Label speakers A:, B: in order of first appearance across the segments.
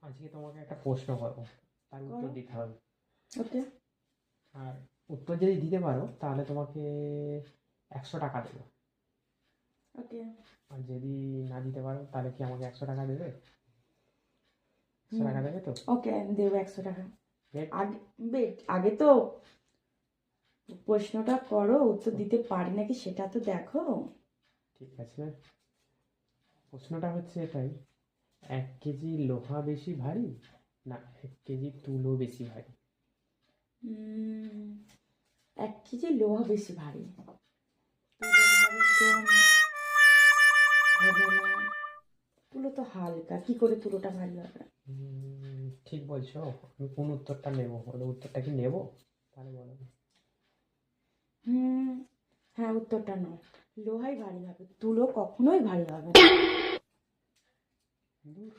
A: আজকে তোমাকে একটা প্রশ্ন করবো, তার উত্তর দিতে হবে।
B: ওকে।
A: আর উত্তর যদি দিতে পারো তাহলে তোমাকে 100 টাকা দেবো।
B: ওকে।
A: আর যদি না দিতে পারো তাহলে কি আমাকে 100 টাকা দেবে? 100 টাকা দেবে তো?
B: ওকে, দেবো 100 টাকা।
A: Wait,
B: আগে তো প্রশ্নটা করো, উত্তর দিতে পারি নাকি সেটা তো দেখো।
A: ঠিক আছে। প্রশ্নটা হচ্ছে এটাই, 1 কেজি লোহা বেশি ভারী না 1 কেজি তুলো বেশি ভারী?
B: 1 কেজি লোহা বেশি ভারী। তুলো ভারী তো হবে না, তুলো তো হালকা, কি করে তুলোটা ভারী হবে?
A: ঠিক বলছো। আমি কোন উত্তরটা নেবো বলো, উত্তরটা কি নেবো? তাহলে বলো।
B: হ্যাঁ, উত্তরটা নাও। লোহাই ভারী হবে, তুলো কখনোই ভারী হবে না।
A: দূর,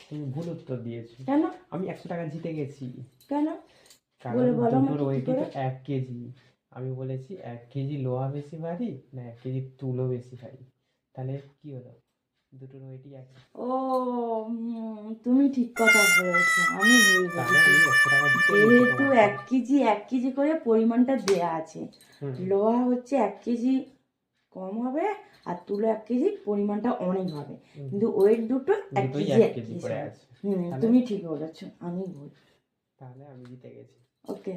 A: তুমি ভুল উত্তর দিয়েছো।
B: কেন?
A: আমি 100 টাকা জিতে গেছি।
B: কেন?
A: কারণ
B: বলো
A: দুটোর
B: আমাকে কি
A: ওয়েটই
B: করে।
A: তো 1 কেজি। আমি বলেছি 1 কেজি লোহা বেশি ভারী না 1 কেজি তুলো বেশি ভারী, তাহলে কি হলো? দুটোর ওয়েটই এক।
B: ও, তুমি ঠিক কথা বলেছো, আমি ভুল
A: তাহলে
B: বুঝেছি।
A: আমি 100 টাকা জিতে গেছি
B: যেহেতু
A: তোমার
B: 1 কেজি করে পরিমাণটা দেয়া আছে,
A: হুম
B: লোহা হচ্ছে 1 কেজি কম হবে, আর তুলো 1 কেজি পরিমাণটা অনেক হবে, কিন্তু ওয়েট দুটো এক
A: দুটোই
B: কেজি
A: 1 কেজি করে
B: হবে।
A: আছে।
B: তুমি ঠিক বলেছো, আমি ভুল।
A: তাহলে আমি জিতে গেছি।
B: ওকে।